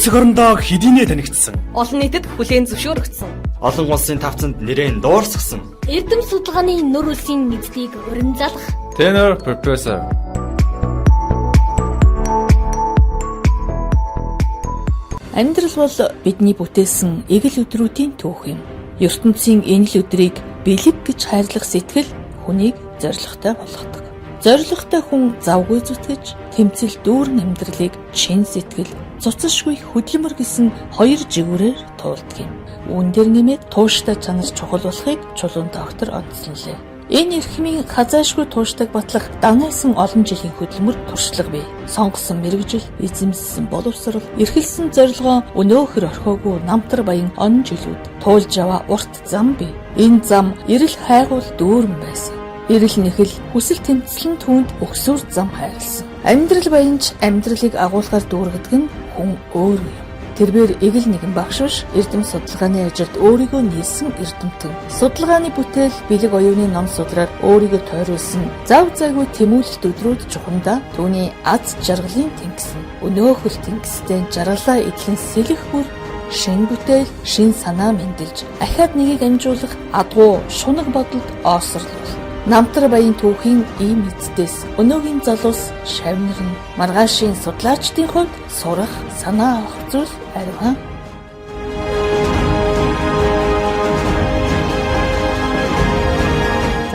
Хэсэг орондоо хэдийнэ танигдсан. Олон нийтэд хүлээн зөвшөөрөгдсөн. Олон улсын тавцанд нэрийн дуурсгсан. Эрдэм судалгааны нөр үлсийн эздийг урин залах. Tenor Professor. Амьдрал бол бидний бүтээсэн эгэл өдрүүдийн түүх юм. ертөнцийн энэ л өдрийг бэлэг гэж хайрлах сэтгэл хүнийг зоригтой болгодог. Зоригтой хүн завгүй зүтгэж, тэмцэл дүүрэн амьдралыг чин сэтгэл, цуцшгүй хөдөлмөр гэсэн хоёр жигүүрээр туулдаг юм. Үүн дээр нэмээд тууштай чанар чухал болохыг чулуун доктор онцлолээ. Энэ эрхмийн хазаашгүй тууштай батлах данайсан олон жилийн хөдөлмөр туршлага бий. Сонгосон мэрэгжил, эзэмссэн боловсрол, эрхэлсэн зорилгоо өнөөхөр орхиогүй намтар баян он жилүүд туулж аваа урт зам бий. Энэ зам эрэл хайгуул дүүрэн байсан. Эрэл нэхэл хүсэл тэмцлэн түүнд өгсүр зам хайрлсан. Амьдрал баянч амьдралыг агуулгаар дүүргэдэг нь хүн өөр юм. Тэрээр эгэл нэгэн багш биш, эрдэм судалгааны ажилд өөрийгөө нийлсэн эрдэмтэн. Судалгааны бүтээл бэлэг оюуны ном судраар өөрийгөө тойруулсан зав зайгүй тэмүүлэлт өдрүүд чухамдаа түүний аз жаргалын тэнгисн. Өнөөхөл тэнгистэй жаргалаа эдлэн сэлэх бүр шин бүтээл, шин санаа мэндэлж, ахаад нэгийг амжуулах адгуу шунаг бодолд оосрлуул. Намтар баян түүхийн ийм эцдээс өнөөгийн залуус шавнар нь маргаашийн судлаачдын хувьд сурах, санаа авах зүйл ариун.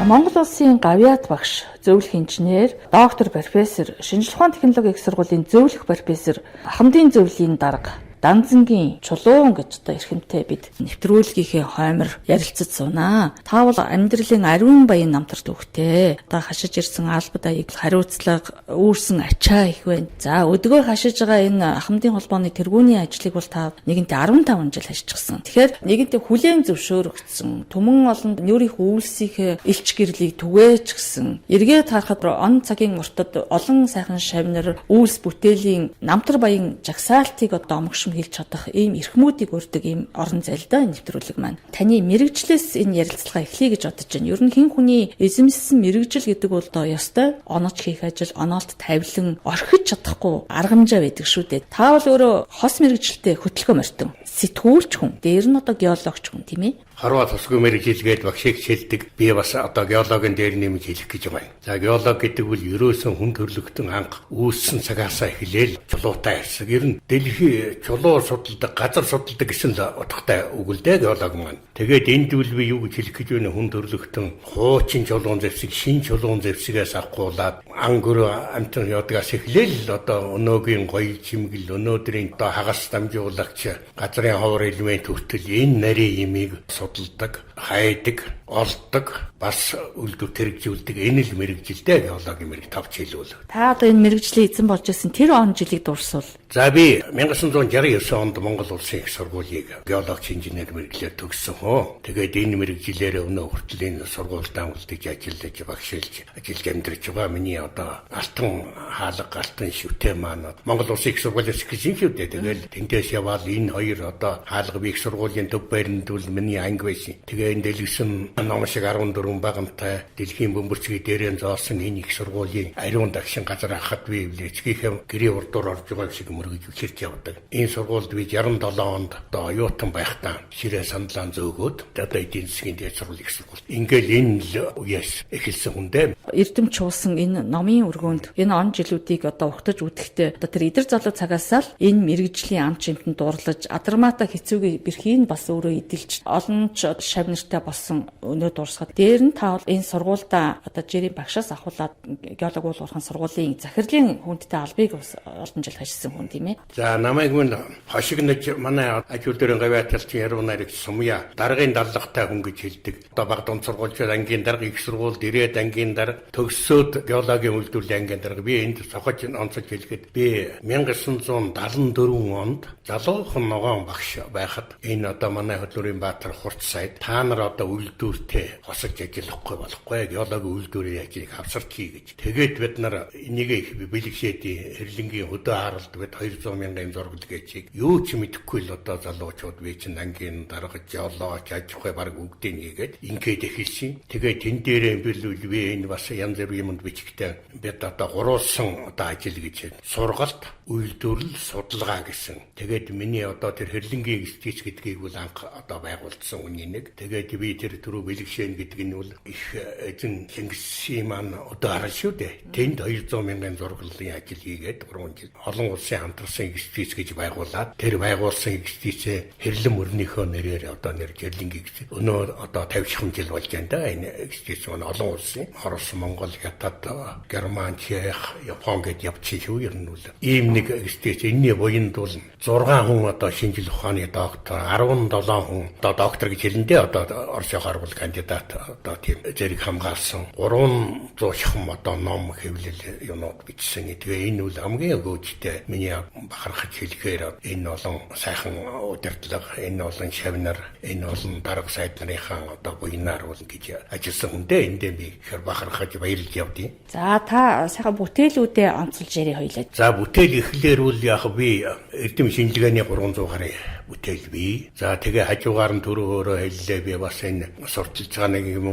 Монгол улсын гавьяат багш, зөвлөх инженер, доктор, профессор, шинжлэх ухааны технологийн их сургуулийн зөвлөх профессор, ахмадын зөвлөлийн дарга Данзангийн чулуун гэж одоо эрхэмтэй бид нэвтрүүлгийнхээ хоймор ярилцаж сунаа. Та бол амьдралын ариун баян намтар түүхтэй. Одоо хашиж ирсэн албад аяг хариуцлага үүрсэн ачаа их байна. За өдгөө хашиж байгаа энэ ахмадын холбооны тэргүүний ажлыг бол та нэгэнтээ 15 жил хашижсан. Тэгэхээр нэгэнтээ хүлээн зөвшөөрөгдсөн. Түмэн олонд нүүрийнх үйлсийнхээ элч гэрлийг түгээж гсэн. Эргээд харахад он цагийн мөртөд олон сайхан шавнар үйлс бүтээлийн намтар баян жагсаалтыг одоо омгшин хэлж чадах ийм эрхмүүдийг өрдөг ийм орон зайлдаа нэвтрүүлэг маань. Таны мэрэгжлээс энэ ярилцлага эхлэе гэж бодож байна. Ер нь хэн хүний эзэмссэн мэрэгжил гэдэг бол одоо ёстой онооч хийх ажил, оноолт тавилан орхиж чадахгүй аргамжаа байдаг шүү дээ. Та бол өөрөө хос мэрэгжилтэй хөтөлгөө морьтон. Сэтгүүлч хүн, дээр нь одоо геологч хүн тийм ээ. Харваа тусгүй мэрэгжилгээд багшийг хэлдэг. Би бас одоо геологийн дээр нэмж хэлэх гэж байна. За геолог гэдэг бол ерөөсөн хүн төрлөختөн анх үүссэн цагаасаа эхлээл чулуутай хэсэг. Ер нь дэлхий чулуу судалдаг, газар судалдаг гэсэн л утгатай үг л дээ геолог маань. Тэгээд энд бол би юу гэж хэлэх гэж байна, хүн төрлөختөн хуучин чулуун зэвсэг, шин чулуун зэвсгээс авахгуулаад ангөр амтан явдгаас эхлээл одоо өнөөгийн гоё чимгэл, өнөөдрийн одоо хагас дамжуулагч, газрын ховор элемент хүртэл энэ нарийн имийг судалдаг, хайдаг, олдог, бас үйлдвэр хэрэгжүүлдэг энэ л мэрэгжилтэй геологийн мэрэг тавч хэлвэл. Та одоо энэ мэрэгжлийн эзэн болж ирсэн тэр он жилийг дурсвал. За би 1969 онд Монгол улсын их сургуулийг геологч инженер мэрэгчлэр төгссөн хөө. Тэгээд энэ мэрэгжилээр өнөө хүртэл энэ сургуультай үлдэж ажиллаж багшилж амьдарч байгаа. Миний одоо алтан хаалга, алтан шүтээ маань Монгол улсын их сургуулиас эхэлсэн шүү дээ. Тэгээд тэндээс яваад энэ хоёр одоо хаалга би их сургуулийн төв байранд бол миний анги байсан. Тэгээ энэ дэлгэсэн ном шиг 14 багамтай дэлхийн бөмбөрцгийн дээрээ зоосон энэ их сургуулийн ариун дагшин газар хахад би эцгийнхээ гэрээ урдуур орж байгаа шиг мөргөж үхэрч явдаг. Энэ сургуульд би 67 онд одоо оюутан байхдаа ширээ сандлаан зөөгөөд одоо эдийн засгийн дээд сургуулийн их сургууль. Ингээл энэ л үеэс эхэлсэн хүн дээ. Эрдэм чуулсан энэ номын өргөөнд энэ он жилүүдийг одоо ухтаж үтгэхдээ одоо тэр идэр залуу цагаасаа л энэ мэрэгжлийн ам чимтэнд дурлаж адармаата хэцүүгийн бэрхийг бас өөрөө эдэлж олон ч шавнартай болсон өнөө дурсахад дээр нь та бол энэ сургуультай одоо жирийн багшаас ахуулаад геолог уулуурхан сургуулийн захирлын хүндтэй албыг олон жил хашсан хүн тийм ээ. За намайг мөн хошигнож манай ажил дээр гавьяаталчин яруу найрагч Сумья даргын даллагтай хүн гэж хэлдэг. Одоо Багдун сургуульчид ангийн дарга, их сургуульд ирээд ангийн дарга, төгсөөд геологийн үйлдвэрлэлийн ангийн дарга. Би энд сохож онцож хэлэхэд би 1974 онд залуухан ногоон багш байхад энэ одоо манай хөдөлмөрийн баатар Хурц сайд та нар одоо үйлдвэртэй хосож ажиллахгүй болохгүй, геологийн үйлдвэрийн ажлыг хавсарч хий гэж. Тэгээд бид нар энийг бэлэгшээдийн хэрлэнгийн хөдөө харалт бид 200 мянган зургал гэчиг юу ч мэдэхгүй л одоо залуучууд би чинь ангийн даргаж жолооч аж ахуй баг бүгдийг нэгээд ингээд эхэлсэн. Тэгээд тэн дээрээ билүүл би энэ бас янз бүрийн юмд бичгтээ бид одоо гуруулсан одоо ажил гэж сургалт үйлдвэрлэл судалгаа гэсэн. Тэгээд миний одоо тэр хэрлэнгийн стич гэдгийг бол анх одоо байгуулсан үний нэг. Тэгээд би тэр түрүү бэлгшээн гэдэг нь бол их эзэн Чингисийн маань одоо хараа шүү дээ. Тэнд 200 мянган зургалын ажил хийгээд 3 жил олон улсын хамтарсан стич гэж байгуулад тэр байгуулсан стичээ хэрлэн мөрнийхөө нэрээр одоо нэр хэрлэнгийн гэж өнөө одоо 50 жил болж байна да. Энэ стич нь олон улсын Орос, Монгол, Хятад, Герман, Чех, Япон гэд явчих шүү ер нь бол. Ийм нэг стич энэний буйнд бол 6 хүн одоо шинжил ухааны доктор, 17 хүн одоо доктор гэж хэлэндээ одоо Оросоор бол кандидат одоо тийм зэрэг хамгаалсан 300 одоо ном хэвлэл юмуд бичсэн. Тэгээ энэ бол хамгийн өгөөжтэй миний бахархаж хэлэхээр энэ олон сайхан удирдлага, энэ олон шавнар, энэ олон дарга сайд нарынхаа одоо буйнаар бол гэж ажилласан хүндээ эндээ би ихэр бахархаж баярлж явдیں۔ За та сайхан бүтээлүүдээ онцолж ярих хоёлаа. За бүтээл ихлээр бол яг би эрдэм шинжилгээний 300 гаруй бүтээл бий. За тэгээ хажуугаар нь төрөөрөө хэллээ би бас энэ сурталж байгаа нэг юм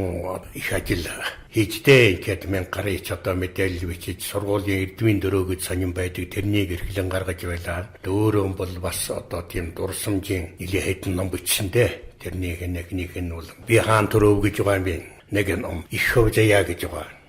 их ажил хийжтэй гэхэд 1000 гаруй ч одоо мэдээлэл бичиж сургуулийн эрдмийн дөрөө гэж сонин байдаг тэрнийг эрхлэн гаргаж байлаа. Өөрөө бол бас одоо тийм дурсамжийн нэлээд хэдэн ном бичсэндээ тэрнийг нэгнийх нь бол би хаан төрөв гэж байгаа юм би. Нэг ном их хөвзэя гэж байгаа.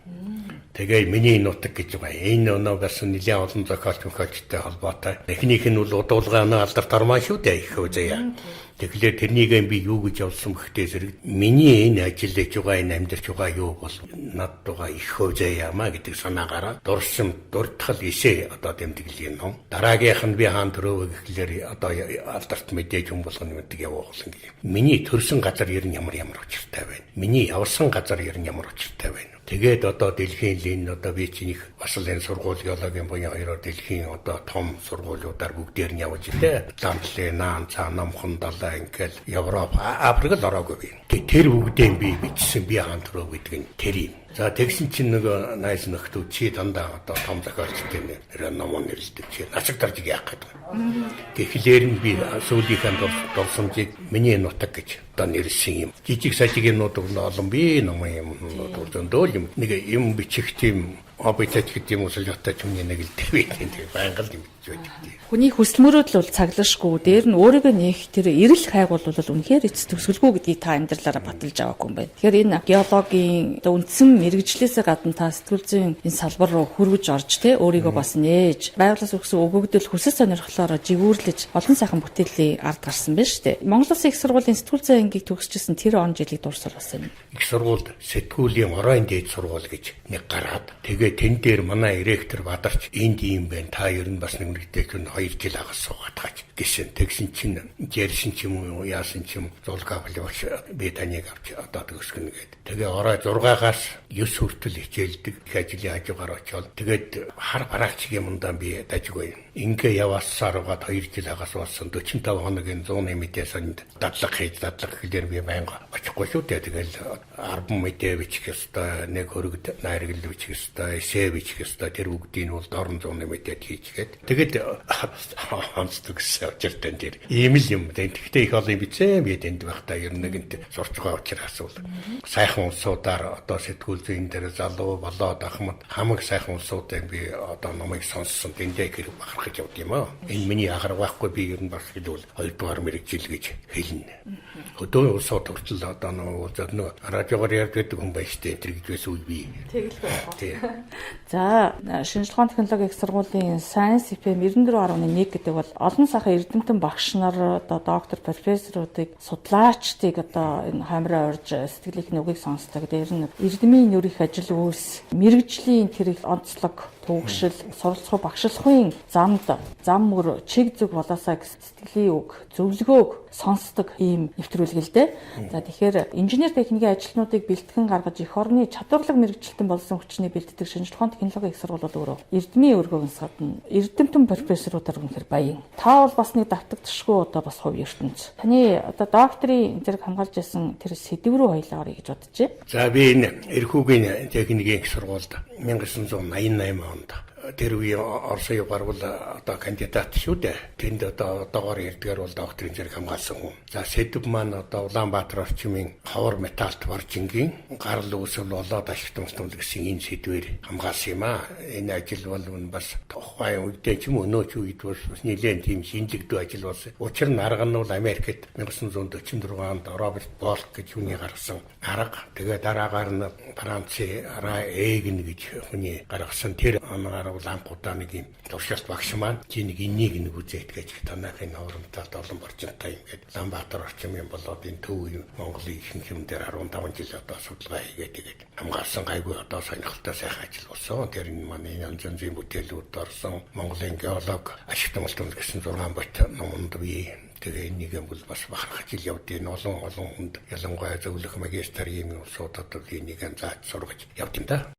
Тэгээ миний нутаг гэж байгаа. Энэ өнөө бас нэлээд олон зохиолч мөхөлчтэй холбоотой. Эхнийх нь бол удуулгааны алдар тормаа шүү дээ их хөвзэя. Тэгэхээр тэрнийг би юу гэж явуулсан гэхдээ зэрэг миний энэ ажил хийж байгаа энэ амьдарч байгаа юу бол над байгаа их хөвзэй ямаа гэдэг санаагаараа дурсам дуртгал ишээ одоо тэмдэглэлийн ном. Дараагийнх нь би хаан төрөв гэхлээр одоо алдарт мэдээж хүн болгоно гэдэг явуулсан гэх юм. Миний төрсэн газар ер нь ямар учиртай байна. Миний явсан газар ер нь ямар учиртай байна. Тэгээд одоо дэлхийн лин одоо би чинийх бас л энэ сургууль геологийн буян хоёроор дэлхийн одоо том сургуулиудаар бүгдээр нь явж илээ. Ламтлын, Наан, Цаанамхан, Далай ингээл Европ, Африк л ороогүй би. Тэр бүгдээ би бичсэн би хаан төрөө гэдэг нь тэр юм. За тэгсэн чинь нөгөө найз нөхдөө чи дандаа одоо том зохиолчтой нэр ном нэрлэдэг чи ачиг дарж яах гэдэг. Тэгэхээр нь би сүүлийнхэн дурсамжийг миний нутаг гэж одоо нэрлсэн юм. Жижиг сажиг юмнууд олон би ном юм зөндөл юм. Нэг юм бичих тийм обитач гэдэг юм уусал ятач хүний нэг л дээ. Тэгээ байнга л юм гэж байдаг. Хүний хүсэл мөрөөдөл бол цаглашгүй. Дээр нь өөрийгөө нээх тэр эрэл хайгуул бол үнэхээр эцэс төгсгөлгүй гэдгийг та амьдралаараа баталж аваагүй юм байна. Тэгэхээр энэ геологийн үндсэн мэрэгжлээсээ гадна та сэтгүүл зүйн энэ салбар руу хөрвж орж те өөрийгөө бас нээж байгууллаас өгсөн өгөгдөл хүсэл сонирхлоороо жигүүрлэж олон сайхан бүтээлийн ард гарсан байна шүү дээ. Монгол Улсын их сургуулийн сэтгүүл зүйн ангийг төгсөжсэн тэр он жилийг дуусгасан юм. Их сургуульд сэтгүүлийн оройн дээд сургууль гэж нэг гараад тэгээ тэн дээр манай ректор Бадарч энд юм байна. Та ер нь бас нэг нэгтэй 2 жил агас суугаад гаж гэсэн тэгсэн чинь ярьсан ч юм уу яасан ч юм зулгаа боловч би таныг авч одоо төгсгөн гэдэг. Тэгээ орой 6-аас 9 хүртэл хичээлдэг их ажлын хажуугаар очиод тэгээд хар бараагчгийн юмдаа би дажгүй. Ингээ яваасааргаад 2 жил агас болсон 45 хоногийн 100 мэдээ сонд дадлаг гэхээр би байнга очихгүй шүү дээ. Тэгэл 10 мэдээ бичих ёстой, нэг хөрөгд найрагл бичих ёстой, эсэ бичих ёстой. Тэр бүгдийг нь бол дорн 100 мэдээд хийчихгээд тэгээд онцлог савчиртан дээр ийм л юм. Тэгтээ их олон бичээ би тэнд байхдаа ер нь нэгэнт сурч байгаа учраас бол сайхан улсуудаар одоо сэтгүүл зүйн дээр залуу болоод ахмад хамаг сайхан улсуудын би одоо номыг сонссон тэндээ хэрэг бахархаж явд юм аа. Энэ миний ахар байхгүй би ер нь бас хэлвэл 2 дугаар мэрэгжил гэж хэлнэ. Хөдөө улсууд хүртэл одоо нөгөө радиогоор ярьдаг хүн байж тээ тэр гэж байсан үе би. Тэгэлгүй. За шинжлэх ухааны технологийн их сургуулийн Science FM 94.1 гэдэг бол олон сайхан эрдэмтэн багш нар одоо доктор профессоруудыг судлаачдыг одоо энэ хамраа орж сэтгэлийнхний үгийг сонсдог. Дээр нь эрдмийн нөрөх ажил үйлс мэрэгжлийн тэр онцлог төвөгшил суралцах багшлахын зам мөр чиг зүг болоосаа сэтгэлийн үг зөвлөгөөг сонсдог ийм нэвтрүүлэг л дээ. За тэгэхээр инженер техникийн ажилтнуудыг бэлтгэн гаргаж эх орны чадварлаг мэрэгчлэлтэн болсон хүчний бэлддэг шинжлэх ухааны технологийн их сургууль өөрөө эрдмийн өргөөгөөс гадна эрдэмтэн профессоруудаар үнэхээр баян. Та бол бас нэг давтагдшгүй одоо бас хувь ертөнц. Таны одоо докторийн зэрэг хамгаалж байсан тэр сэдв рүү хоёлаа орё гэж бодож байна. За би энэ Эрхүүгийн техникийн их сургуульд 1988 онд тэр үеийн Оросын югаар бол одоо кандидат шүү дээ. Тэнд одоо одоогоор ярьдгаар бол докторийн зэрэг хамгаалсан хүн. За Сэдэв маань одоо Улаанбаатар орчмын ховор металлт Боржингийн гарал үүсэл болоод ашигтмал гэсэн энэ сэдвээр хамгаалсан юм аа. Энэ ажил бол бас тухайн үедээ ч юм уу өнөөч үед бас нэлээд тийм шинжлэгдүү ажил болсон. Учир нь арга нь бол Америкт 1946 онд Роберт Болк гэж хүний гаргасан арга. Тэгээ дараагаар нь Францын Эгн гэж хүний гаргасан тэр ангаар бол анхудаа нэг юм туршилт багш маань чи нэг энийг нэг үзээд гэж танахын хоромтолд олон борчинтай юм гээд Улаанбаатар орчим юм болоод энэ төв юм Монголын ихэнх юм дээр 15 жил одоо судалгаа хийгээд тэгээд хамгаалсан гайгүй одоо сонирхолтой сайхан ажил болсон. Тэр энэ манай янз янзын бүтээлүүд орсон Монголын геолог Ашигтмал гэсэн 6 бот номонд бий. Тэгээ нэг юм бол бас бахархаж ил явдیں۔ Олон хүнд ялангуяа зөвлөх магистр юм уусуудад энийг зааж сургаж явдیں۔ Да.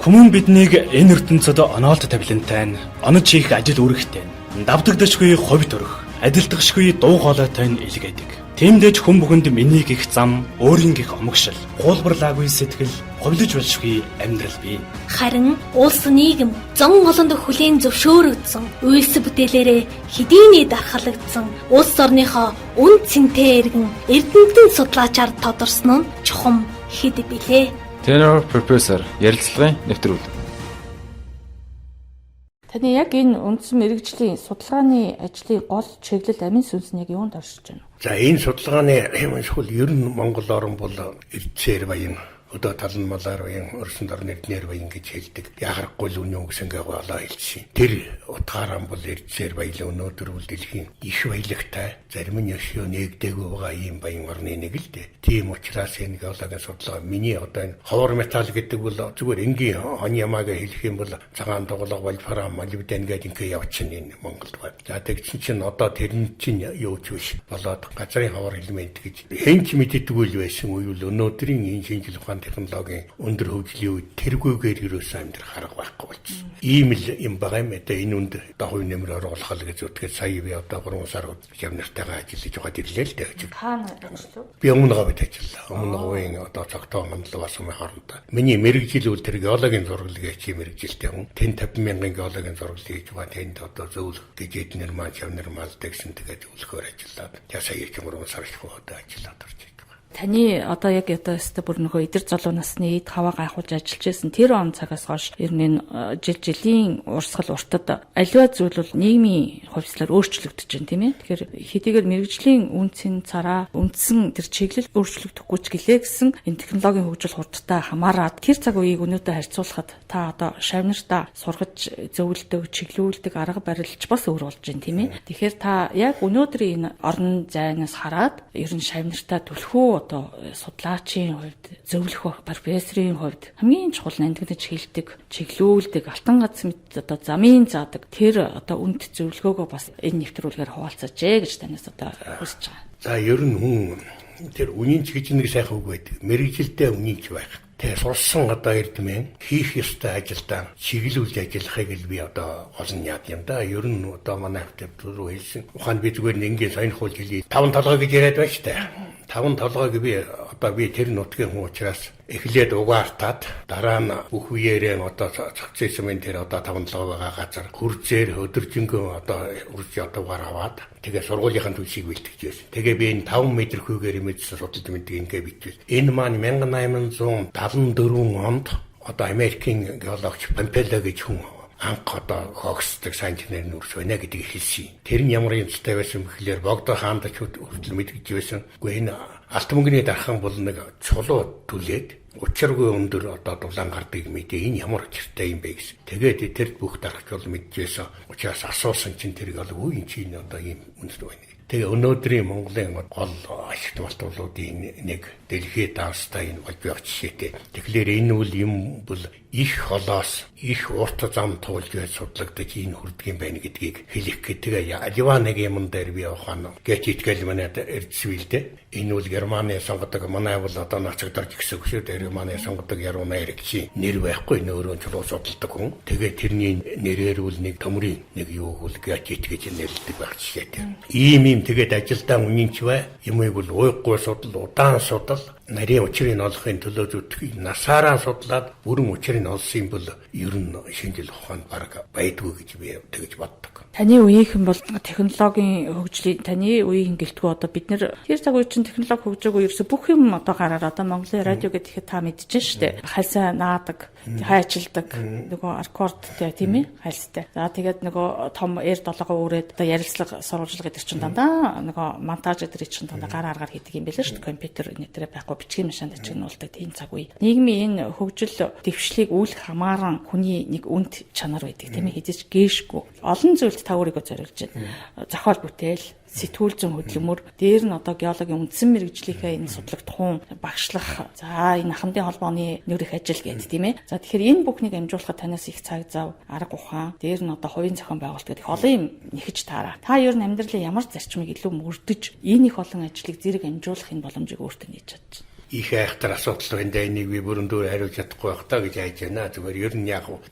Хүмүүн биднийг энэ ертөнцид оноолт тавилантай, онож хийх ажил үүрэгтэй, давтагдашгүй ховд өрөх, адилдахшгүй дуу хоолойтой нь илгээдэг. Тиймдээч хүн бүхэнд миний гих зам, өөрийн гих омогшил, хуулбарлаагүй сэтгэл, ховлож болшгүй амьдрал бий. Харин улс нийгэм зон олонд хүлээн зөвшөөрөгдсөн үйлс бүтээлээрээ хэдийнэ дархалагдсан улс орныхоо үн цэнтэй иргэн эрдэмтэн судлаачаар тодорсон нь чухам хэд билээ. Tenor Professor ярилцлагын нэвтрүүл. Таны яг энэ үндсэн мэрэгжлийн судалгааны ажлын гол чиглэл амин сүнс нь яг юунд оршиж байна? За энэ судалгааны хэмжүүл ер нь Монгол орн бол эрдсээр баян өдөө талан малаар баян өрсөн дор нэрнээр баян гэж хэлдэг. Яхахгүй л үнэн үгсэнгээ болоо хэлсэн. Тэр утгаараа бол эрдсээр баялаа өнөөдөр бол дэлхийн их баялагтай зарим нь ёшөө нэгдээгүй байгаа юм баян орны нэг л дээ. Тийм учраас энэ геологийн судалгаа миний одоо энэ ховор металл гэдэг бол зүгээр энгийн он ямааг хэлэх юм бол цагаан дугуулга вольфрам молибден гэдэг ингээ явчихна энэ Монголд байна. За тэгсэн чинь одоо тэр нь чинь юу ч биш болоод газрын ховор элемент гэж хэнч мэддэггүй л байсан үе бол өнөөдрийн энэ шинжлэх ухааны технологийн өндөр хөгжлийн үед тэргүйгээр ерөөсөө амьдрах арга байхгүй болчихсон. Ийм л юм байгаа юм одоо энэ үнд одоо хувь нэмэр оруулах л гэж үтгэж сая би одоо 3 сар явнартайгаа ажиллаж байгаа ирлээ л дээ. Хаана ажиллав? Би өмнөгаа бид ажиллаа. Өмнө говийн одоо цогтоо хандлага бас юм харантай. Миний мэрэгжил үл тэр геологийн зураглалыг чи мэрэгжилтэй хүн. Тэн 50,000 геологийн зураглалыг хийж байгаа. Тэнд одоо зөвлөх гэж эднэр маань чавнэр малдаг гэсэн тэгээд зөвлөхөөр ажиллаад. Ясаа их 3 сар их одоо ажиллаад орж байгаа. Таны одоо яг одоо өстө бүр нөгөө идэр залуу насны эд хаваа гайхуулж ажиллаж байсан тэр он цагаас хойш ер нь жилийн урсгал уртад аливаа зүйл бол нийгмийн хувьслаар өөрчлөгдөж байна тийм ээ. Тэгэхээр хэдийгээр мэрэгжлийн үнцэн цараа үндсэн тэр чиглэл өөрчлөгдөхгүй ч гэлээ гэсэн энэ технологийн хөгжил хурдтай хамаарат тэр цаг үеийг өнөөдөр харьцуулахад та одоо шавнартаа сургаж зөвлөдөг чиглүүлдэг арга барилч бас өөр болж байна тийм ээ. Тэгэхээр та яг өнөөдрийн энэ орон зайнаас хараад ер нь шавнартаа түлхүү одоо судлаачийн хувьд зөвлөх профессорын хувьд хамгийн чухал нандинаж хэлдэг, чиглүүлдэг, алтан гац мэт одоо замын заадаг тэр одоо үнд зөвлөгөөгөө бас энэ нэвтрүүлгээр хуваалцаач гэж танаас одоо хүсэж байгаа. За ер нь хүн тэр үнийн ч гэж нэг сайхан үг байдаг. Мэргэжилтэй үнийн ч байх. Тэгээ сурсан одоо эрдэмэн хийх ёстой ажилдаа чиглүүлж ажиллахыг л би одоо олон яад юм да. Ер нь одоо манай хөвтөд рүү хэлсэн. Ухаан би зүгээр нэг ингэ сонирхуулж хэлье. 5 толгой гэж яриад байна штэ. 5 толгойг би одоо би тэр нутгийн хүн учраас эхлээд угаартаад дараа нь бүх үеэрээ одоо цогцсон тэр одоо 5 толгой байгаа газар хурцээр өдөржингөө одоо үрж ядуугаар аваад тэгээ сургуулийнхаа төлсийг бэлтгэж байсан. Тэгээ би энэ 5 метр хүүгээр мэдсэн судалж мэддэг ингээ бичсэн. Энэ маань 1874 онд одоо Америкийн геологч Помпело гэж хүн анх одоо хогсдог санжнэр нүрс байна гэдгийг хэлсэн. Тэр нь ямар юм цэтэй байсан бэхлээр богдо хаандч хүртэл мэдгэж байсан. Гэхдээ энэ алт мөнгөний дархан бол нэг чулуу түлээд учиргүй өндөр одоо дулаан гардаг мэдээ энэ ямар учиртай юм бэ гэсэн. Тэгээд тэр бүх дарагч бол мэдчихсэн. Учираас асуусан чинь тэр гол үе энэ чинь одоо ийм үнэтэй байна. Тэгээ өнөөдрийн Монголын гол ашигт болтуулуудын нэг дэлхийд даастай энэ болж байгаа жишээтэй. Тэгэхээр энэ үл юм бол их холоос их урт зам туулж байж судлагдаж энэ хүрдэг юм байна гэдгийг хэлэх гэдэг. Аливаа нэг юм дээр би ухаан гэж итгэл манайд эрдэсвэлдэ. Энэ үл Германы сонгодог манай бол одоо нацагдаж гисэн хөшөө дээр манай сонгодог яруу найрагчийн нэр байхгүй нөөрөө чулуу судалдаг хүн. Тэгээ тэрний нэрээр үл нэг төмрийн нэг юу хөл гэж итгэж нэрлэдэг байх жишээтэй. Ийм ийм тэгээд ажилдаа үнэнч бай. Юмыг бол уйггүй судал, удаан судал, нарийн учрыг олохын төлөө зүтгэх насаараа судлаад бүрэн учрыг олсон юм бол ер нь шинжил ухаанд бараг байдгүй гэж би тэгж боддог. Таны үеийнхэн бол технологийн хөгжлийн таны үеийн гэлтгүү одоо бид нэр тэр цаг үе чинь технологи хөгжөөгүй ерөөсө бүх юм одоо гараар одоо Монголын радио гэдэг ихэд та мэдчихэж штэ. Хальсаа наадаг, хайчилдаг, нөгөө аккордтэй тийм ээ хальстай. За тэгээд нөгөө том R7-гоо өөрөөд одоо ярилцлага сурвалжлага гэдэг чинь дандаа нөгөө монтаж гэдэг чинь дандаа гар аргаар хийдэг юм байлаа штэ. Компьютер нэтэрэ байхгүй бичгийн машинд чигнуулдаг тийм цаг үе. Нийгмийн энэ хөгжил дэвшлийг үл хамааран хүний нэг үнд чанар байдаг тийм ээ хэзээ ч гээшгүй. Олон зүйлд та өөрийгөө зориулж байна. Зохиол бүтээл, сэтгүүл зүйн хөдөлмөр, дээр нь одоо геологийн үндсэн мэрэгжлийнхээ энэ судлагдхуун, багшлах, за энэ хамтын холбооны нэр их ажил гэдэг тийм ээ. За тэгэхээр энэ бүхнийг амжуулахад танаас их цаг зав, арга ухаан, дээр нь одоо хувийн зохион байгуулалт гэдэг олон юм нэхэж таараа. Та ер нь амьдралын ямар зарчмыг илүү мөрдөж, энэ их олон ажлыг зэрэг амжуулахын боломжийг өөртөө нээж чадчих. Их айхтар асуудал байна да энийг би бүрэн дүүр хариулж чадахгүй байх та гэж хайж байна. Зүгээр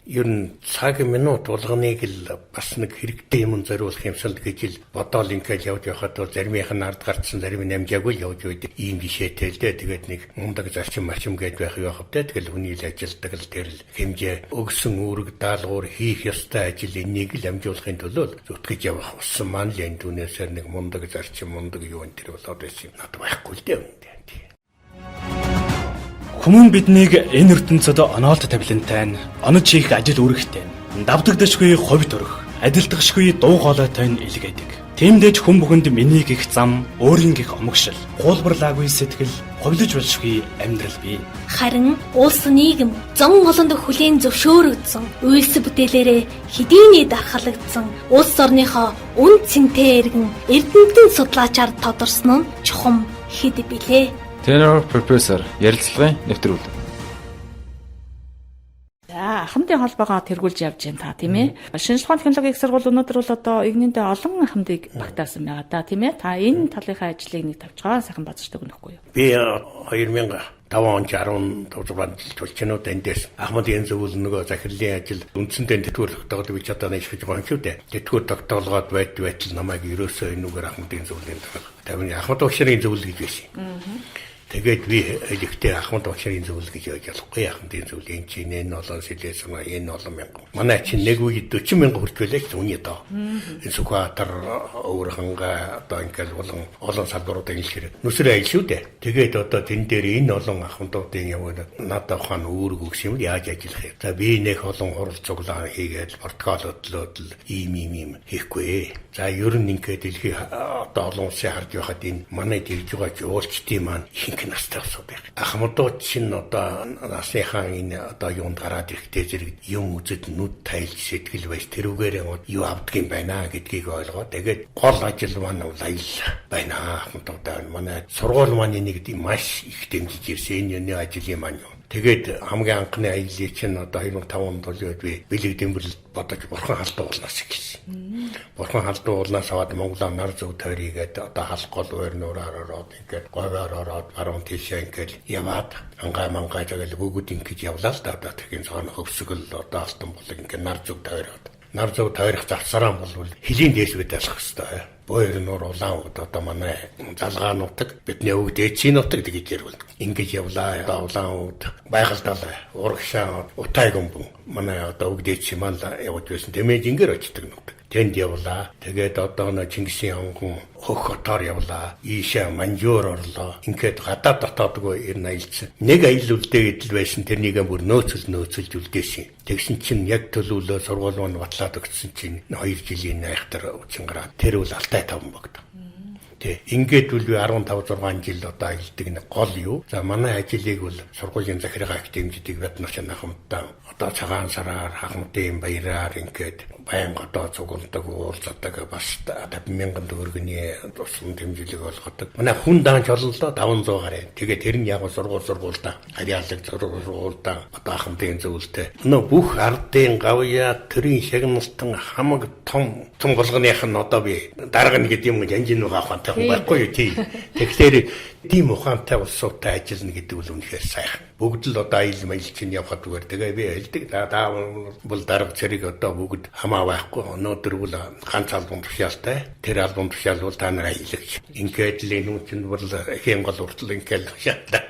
ер нь цаг минут болгоныг л бас нэг хэрэгтэй юм зориулах юмсал гэж л бодоол ингээл явж байхад бол заримийнх нь ард гарцсан зарим нь амжаагүй л явж байдаг. Ийм жишээтэй л дээ. Тэгээд нэг мундаг зарчим марчим гэж байх юм хавтай. Тэгэл хүний л ажилдаг л тэр л хэмжээ өгсөн үүрэг даалгавар хийх ёстой ажил энийг л амжуулахын төлөө зүтгэж явах болсон маань л энэ түүнээсээр нэг мундаг зарчим мундаг юу энэ тэр болоод байсан юм надад байхгүй л дээ. Хүмүүн биднийг энэ ертөнцид оноолт тавилантай нь онож хийх ажил үүрэгтэй нь давтагдашгүй ховь төрөх адилдахшгүй дуу хоолойтой нь илгээдэг. Тиймдээч хүн бүхэнд миний гих зам, өөрийн гих омгшил, хуулбарлаагүй сэтгэл, ховлож болшгүй амьдрал бий. Харин улс нийгэм зон олонд хүлээн зөвшөөрөгдсөн үйлс бүтээлээрээ хэдийнэ дархалагдсан улс орныхоо үн цэнтэй иргэн эрдэмтэн судлаачаар тодорсон нь чухам хэд билээ. Tenor Professor ярилцлагын нэвтрүүл. За хамтын холбоогоо тэргүүлж явж байна та тийм ээ. Шинжлэх ухааны технологийн их сургууль өнөөдөр бол одоо игнэндээ олон хамтыг багтаасан байгаа да тийм ээ. Та энэ талынхаа ажлыг нэг тавьж байгаа сайхан базарчдаг нөхгүй юу? Би 2005 он 15 жил болж байна уу эндээс Ахмадын зөвлөл нөгөө захирлын ажил үндсэндээ тэтгэвэр тогтоогод би ч одоо нэг хийж байгаа юм шүү дээ. Тэтгэвэр тогтоолгоод байтал намайг ерөөсөө энүүгээр Ахмадын зөвлөлийн тавин Ахмад багшийн зөвлөл гэж байсан. Тэгээд би электээ Ахмад багшийн зөвлөл гэж яаж ялахгүй Ахмадын зөвлөлийн чинь энэ олон сэлээс энэ олон мянга. Манай чинь нэг үед 40 мянга хүртгэлээ үний доо. Энэ Сүхбаатар өөрхөнгаа одоо ингээл олон салбаруудын илэрхийлэх нүсрээ айл шүү дээ. Тэгээд одоо тэн дээр энэ олон ахмадуудын яваад надад ухаан үүрэг өгсөн юм яаж ажиллах юм. За би нэг олон хурал цуглаан хийгээд протокол өдлөөд ийм хийхгүй. За ер нь ингээд дэлхий одоо олон улсын харж байхад энэ манай дэрж байгаа жуулчдын маань настай асуудаг. Ахмадууд чинь одоо насныхаа энэ одоо юунд гараад ирэхдээ зэрэг юм үзэд нүд тайлж сэтгэл байж тэрүүгээр юу авдаг юм байна гэдгийг ойлгоод тэгээд гол ажил маань аял байна. Ахмадуудаа манай сургууль маань нэг маш их дэмжиж ирсэн энэ ажлын маань. Тэгээд хамгийн анхны аяллыг чинь одоо 2005 онд бол би бэлэг дэмбэрэлд бодож бурхан халдуу уулнаас гэсэн. Бурхан халдуу уулнаас аваад Монголоо нар зөв тойрыгээд одоо халах гол өөр нуураар ороод ингээд говьор ороод баруун тийшээ ингээд яваад мангай тэгэл бүгд ингэж явлаа л да одоо тэгин цаана хөвсгөл одоо алтан болог ингээд нар зөв тойроод. Нар зөв тойрох завсараа бол хилийн дээс бид алах хэвээр. Боор нуур улаан уд одоо манай залгаануудыг бидний өвд ээжийн нутаг гэж ярил. Ингэж явлаа улаан уд байгальтаа урагшаа утай гомбон манай одоо өвд ээж маань явж байсан. Тэмээд ингээд очдөг нутаг. Тэнд явлаа. Тэгээд одоо Чингисийн онгон хөх хотоор явлаа. Ийшээ манжуур орлоо. Ингээд гадаад дотоодгүй ер нь аялцсан. Нэг аял үлдээ гэдэл байсан тэрнийг бүр нөөцөлж үлдээсэн. Тэгсэн чинь яг төлөвлөө сургууль маань батлаад өгсөн чинь 2 жилийн найхтар учингараа тэр үл алтай таван багт. Ингээд үл би 15 6 жил одоо аялдаг нэг гол юу. За манай ажлыг бол сургуулийн захиргаа академичдыг баднах хамтдаа одоо цагаан сараар хахмтын баяраар ингээд баян одоо цугулдаг уулздаг бас 50,000 төгрөгийн тусам дэмжлэг олгодог. Манай хүн даанч оллоо 500 гараа. Тэгээд тэр нь яг сургуульдаа харьяалаг сургуульдаа одоо хахмтын зөвлөлтэй. Нөө бүх ардын гавьяа төрийн шагналтан хамаг том болгоных нь одоо би дарга нэг гэдэг юм janjin авахантай жоохон байхгүй юу тий. Тэгэхээр тийм ухаантай улсуудтай ажиллана гэдэг бол үнэхээр сайхан. Бүгд л одоо аял майл чинь явхад зүгээр тэгээ би хэлдэг. Даа бол дарга цэрэг одоо бүгд хамаа байхгүй. Өнөөдөр бол ганц албан тушаалтай. Тэр албан тушаал бол та нар аялагч. Ингээд л энэ чинь бол хэм гол уртл ингээд шатдаг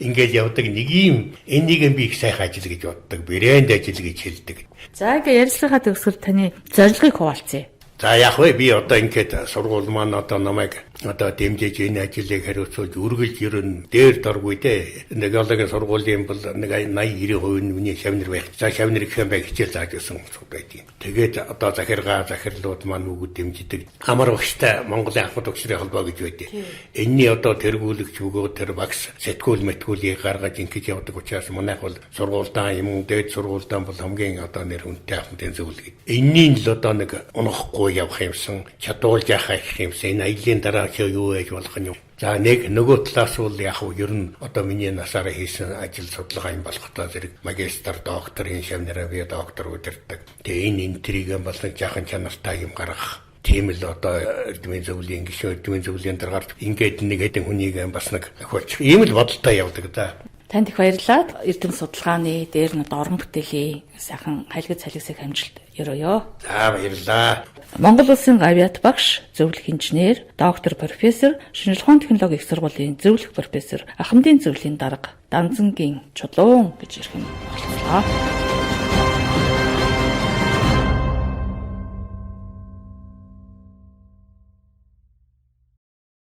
ингээд явдаг нэг юм энийг би их сайхан ажил гэж боддог. Брэнд ажил гэж хэлдэг. За ингээ ярилцлагаа төгсгөл таны зорилгыг хуваалцъя. За яг вэ би одоо ингээд сургууль маань одоо намайг одоо дэмжиж энэ ажлыг хариуцуулж үргэлж ерөн дээр доргүй дээ. Нэг геологийн сургуулийн бол нэг 80-90% нь миний шавнар байх. За шавнар гэх юм байх хичээл зааж өгсөн хүмүүс байдیں۔ Тэгээд одоо захирлууд маань үгүүд дэмждэг. Амар багштай Монголын ахмад өгчрийн холбоо гэж байдیں۔ Энэний одоо тэргүүлэгч өгөө тэр багш сэтгүүл мэтгүүлийг гаргаж ингэж явдаг учраас манайх бол сургуультай юм дээд сургуультай бол хамгийн одоо нэр хүнтэй ахмадын зөвлөгөө. Энэний л одоо нэг унахгүй явах юмсан чадуулж яхах юмсан энэ аялын дараа юу яаж болох нь юм. За нэг нөгөө талаас бол яг уу ер нь одоо миний насаараа хийсэн ажил судалгаа юм болох таа зэрэг магистр докторын шавнараа би доктор удирддаг. Тэгээ энэ интриг юм бол жаахан чанартай юм гаргах. Тийм л одоо эрдмийн зөвлөлийн гишүүн эрдмийн зөвлөлийн дараагаар ингээд нэг хэдэн хүнийг бас нэг ахиулчих. Ийм л бодолтой явдаг да. Танд их баярлалаа. Эрдэм судалгааны дээр нь орон бүтээлийн сайхан хайлгад цалигсыг амжилт өрөөё. За баярлалаа. Монгол Улсын авиат багш, зөвлөх инженер, доктор профессор, шинжлэх ухааны технологи их сургуулийн зөвлөх профессор, ахмадын зөвлөлийн дарга, Данзангийн Чулуун гэж ирхэн боллоо.